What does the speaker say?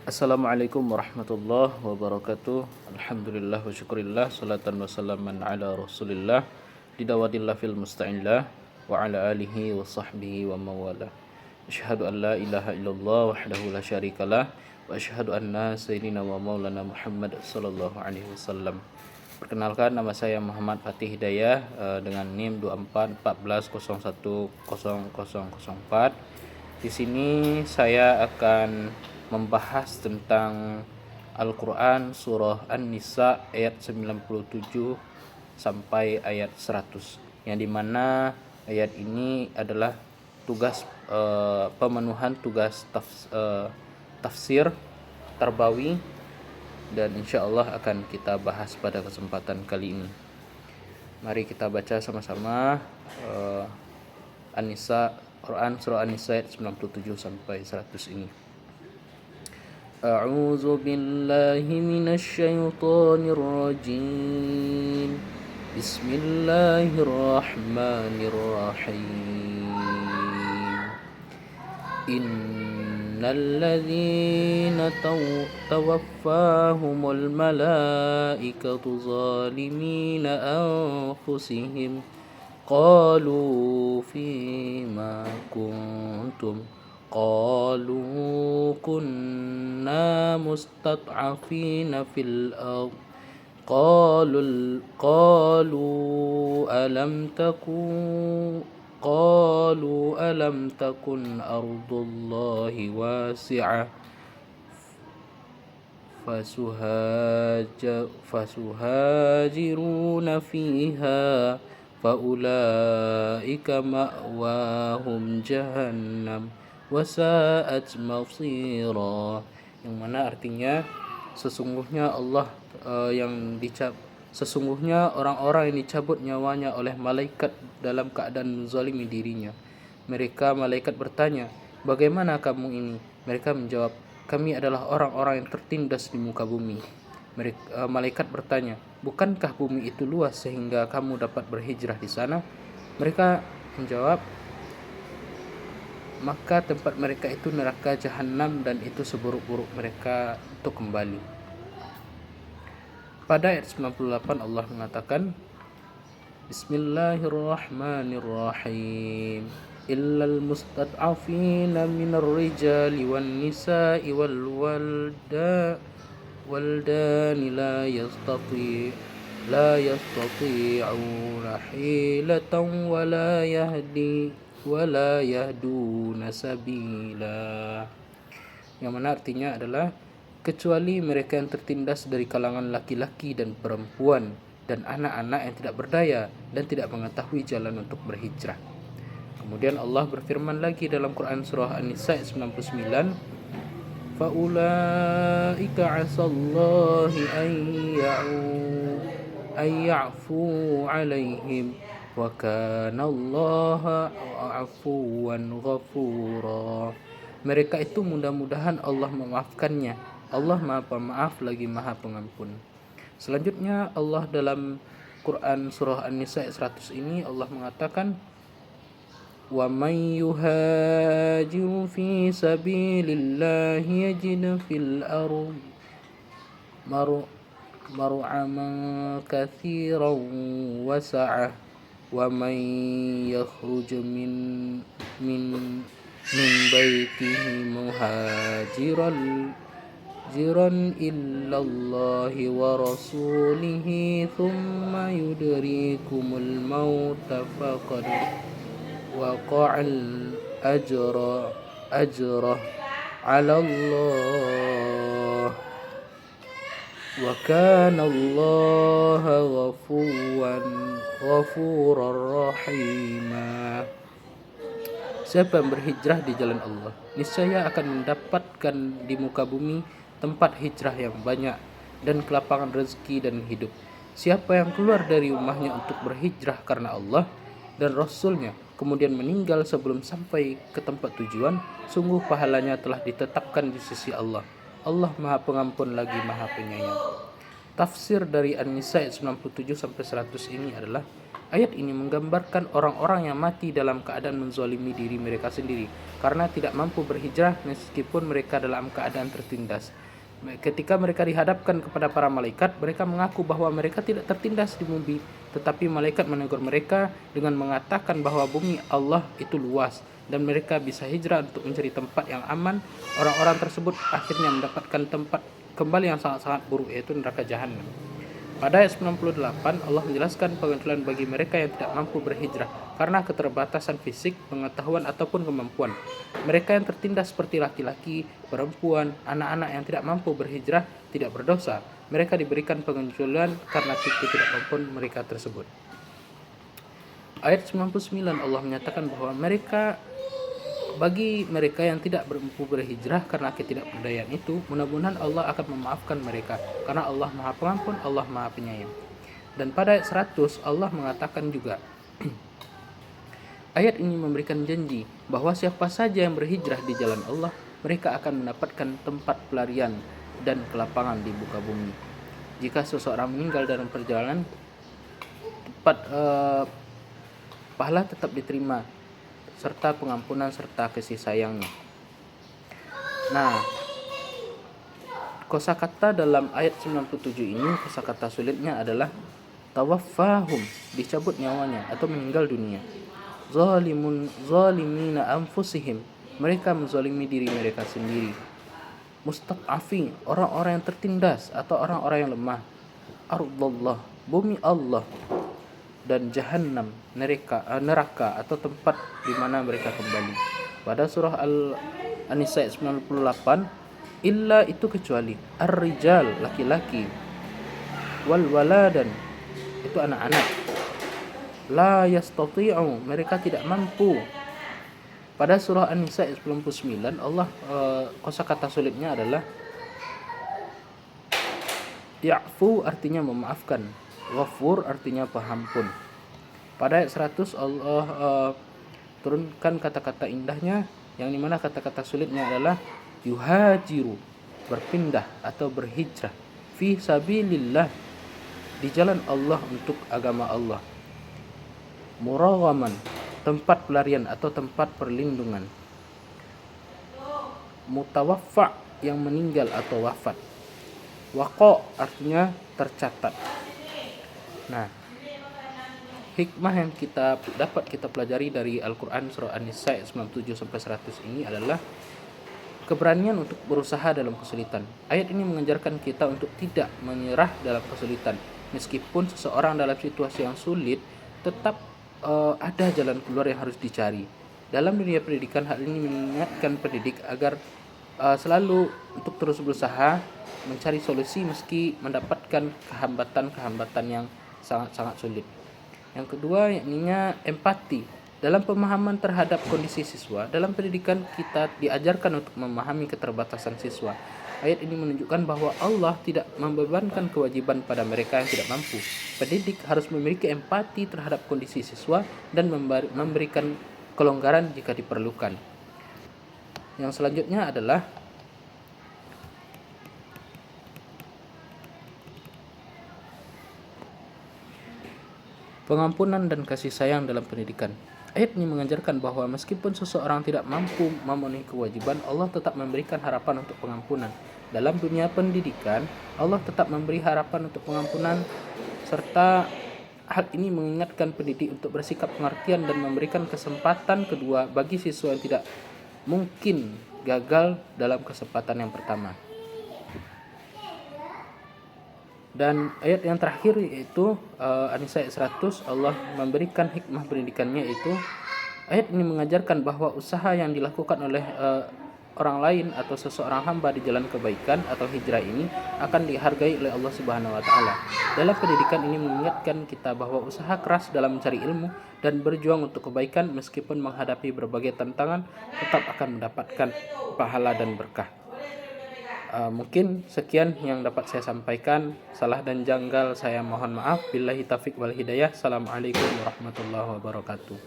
Assalamualaikum warahmatullahi wabarakatuh. Alhamdulillah wa syukurillah. Salatan wa salaman ala rasulillah. Didawatillah fil musta'illah. Wa ala alihi wa sahbihi wa mawala. Asyhadu an la ilaha illallah wahdahu la syarikalah. Wa asyhadu anna sayyidina wa maulana Muhammad sallallahu alaihi wasallam. Perkenalkan, nama saya Muhammad Fatih Hidayah dengan NIM 2414010004. Di sini saya akan membahas tentang Al-Quran surah An-Nisa ayat 97 sampai ayat 100, yang dimana ayat ini adalah tugas pemenuhan tugas tafsir tarbawi, dan insya Allah akan kita bahas pada kesempatan kali ini. Mari kita baca sama-sama An-Nisa, Quran surah An-Nisa ayat 97 sampai 100 ini. A'udzu billahi minasy syaithanir rajim. Bismillahirrahmanirrahim. Innal ladzina tawaffahumul malaikatu zalimina anfusihim qalu fima kuntum qalu kunna mustad'afina fil ard qalu alam takun ardullahi wasi'ah fasuhajiruna fiha faulaika ma'wahum jahannam wasa'at masira, yang mana artinya sesungguhnya sesungguhnya orang-orang yang dicabut nyawanya oleh malaikat dalam keadaan menzalimi dirinya. Malaikat bertanya, bagaimana kamu ini? Mereka menjawab, kami adalah orang-orang yang tertindas di muka bumi. Malaikat bertanya, bukankah bumi itu luas sehingga kamu dapat berhijrah di sana? Mereka menjawab, maka tempat mereka itu neraka jahanam, dan itu seburuk-buruk mereka untuk kembali. Pada ayat 98 Allah mengatakan, Bismillahirrahmanirrahim. Illal mustad'afina minar rijali wan nisa'i wal waldani la yastati'una hilatan wala yahduna sabila, yang mana artinya adalah kecuali mereka yang tertindas dari kalangan laki-laki dan perempuan dan anak-anak yang tidak berdaya dan tidak mengetahui jalan untuk berhijrah. Kemudian Allah berfirman lagi dalam Quran surah An-Nisa 99, faulaika asallahi an ya'fu alaihim wa kana Allaha afuwan ghafura. Mereka itu mudah-mudahan Allah memaafkannya. Allah Maha Pemaaf lagi Maha Pengampun. Selanjutnya Allah dalam Quran surah An-Nisa 100 ini Allah mengatakan, wa may yuhajiru fi sabilillahi yajid fil ardi mar'aman katsiran wa sa'ah wa may yakhruj min baitihi muhajiran illallahi wa rasulihi thumma yudrikumul mauta faqad waqa'al ajra 'ala Allah wa kana Allaha ghafurar rahima. Siapa yang berhijrah di jalan Allah, niscaya akan mendapatkan di muka bumi tempat hijrah yang banyak dan kelapangan rezeki dan hidup. Siapa yang keluar dari rumahnya untuk berhijrah karena Allah dan Rasulnya, kemudian meninggal sebelum sampai ke tempat tujuan, sungguh pahalanya telah ditetapkan di sisi Allah. Allah Maha Pengampun lagi Maha Penyayang. Tafsir dari An-Nisa 97 sampai 100 ini adalah Ayat ini menggambarkan orang-orang yang mati dalam keadaan menzalimi diri mereka sendiri karena tidak mampu berhijrah meskipun mereka dalam keadaan tertindas. Ketika mereka dihadapkan kepada para malaikat, mereka mengaku bahwa mereka tidak tertindas di bumi, tetapi malaikat menegur mereka dengan mengatakan bahwa bumi Allah itu luas dan mereka bisa hijrah untuk mencari tempat yang aman. Orang-orang tersebut akhirnya mendapatkan tempat kembali yang sangat-sangat buruk, yaitu neraka jahanam. Pada ayat 98, Allah menjelaskan pengecualian bagi mereka yang tidak mampu berhijrah karena keterbatasan fisik, pengetahuan, ataupun kemampuan. Mereka yang tertindas seperti laki-laki, perempuan, anak-anak yang tidak mampu berhijrah tidak berdosa. Mereka diberikan pengecualian karena ketidakmampuan mereka tersebut. Ayat 99, Allah menyatakan bahwa bagi mereka yang tidak mampu berhijrah karena ketidakberdayaan itu, mudah-mudahan Allah akan memaafkan mereka karena Allah Maha Pengampun, Allah Maha Penyayang. Dan pada ayat 100 Allah mengatakan juga ayat ini memberikan janji bahwa siapa saja yang berhijrah di jalan Allah, mereka akan mendapatkan tempat pelarian dan kelapangan di muka bumi. Jika seseorang meninggal dalam perjalanan, pahala tetap diterima serta pengampunan serta kasih sayangnya. Nah, kosakata dalam ayat 97 ini, kosakata sulitnya adalah tawaffahum, dicabut nyawanya atau meninggal dunia. Zalimina anfusihim, mereka menzalimi diri mereka sendiri. Mustad'afin, orang-orang yang tertindas atau orang-orang yang lemah. Ardallah, bumi Allah. Dan jahannam, neraka atau tempat di mana mereka kembali. Pada surah An-Nisa 98, illa itu kecuali ar-rijal, laki-laki, wal waladan, itu anak-anak, la yastati'u, mereka tidak mampu. Pada surah An-Nisa 99, Allah kosakata sulitnya adalah ya'fu, artinya memaafkan, Ghafur artinya pengampun. Pada ayat 100 Allah turunkan kata-kata indahnya, yang dimana kata-kata sulitnya adalah yuhajiru, berpindah atau berhijrah, fi sabilillah, di jalan Allah untuk agama Allah. Muraghaman, tempat pelarian atau tempat perlindungan. Mutawaffa, yang meninggal atau wafat. Waqa artinya tercatat. Nah, hikmah yang dapat kita pelajari dari Al-Quran surah An-Nisa 97 sampai 100 ini adalah keberanian untuk berusaha dalam kesulitan. Ayat ini mengajarkan kita untuk tidak menyerah dalam kesulitan. Meskipun seseorang dalam situasi yang sulit, tetap ada jalan keluar yang harus dicari. Dalam dunia pendidikan, hal ini mengingatkan pendidik agar selalu untuk terus berusaha mencari solusi meski mendapatkan kehambatan-kehambatan yang sangat-sangat sulit. Yang kedua, yakninya empati. Dalam pemahaman terhadap kondisi siswa, dalam pendidikan kita diajarkan untuk memahami keterbatasan siswa. Ayat ini menunjukkan bahwa Allah tidak membebankan kewajiban pada mereka yang tidak mampu. Pendidik harus memiliki empati terhadap kondisi siswa dan memberikan kelonggaran jika diperlukan. Yang selanjutnya adalah pengampunan dan kasih sayang dalam pendidikan. Ayat ini mengajarkan bahwa meskipun seseorang tidak mampu memenuhi kewajiban, Allah tetap memberikan harapan untuk pengampunan. Dalam dunia pendidikan, Allah tetap memberi harapan untuk pengampunan, serta hal ini mengingatkan pendidik untuk bersikap pengertian dan memberikan kesempatan kedua bagi siswa yang tidak mungkin gagal dalam kesempatan yang pertama. Dan ayat yang terakhir yaitu An-Nisa 100, Allah memberikan hikmah pendidikannya, yaitu ayat ini mengajarkan bahwa usaha yang dilakukan oleh orang lain atau seseorang hamba di jalan kebaikan atau hijrah ini akan dihargai oleh Allah Subhanahu wa taala. Dalam pendidikan ini mengingatkan kita bahwa usaha keras dalam mencari ilmu dan berjuang untuk kebaikan meskipun menghadapi berbagai tantangan tetap akan mendapatkan pahala dan berkah. Mungkin sekian yang dapat saya sampaikan. Salah dan janggal saya mohon maaf. Billahi taufiq wal hidayah. Assalamualaikum warahmatullahi wabarakatuh.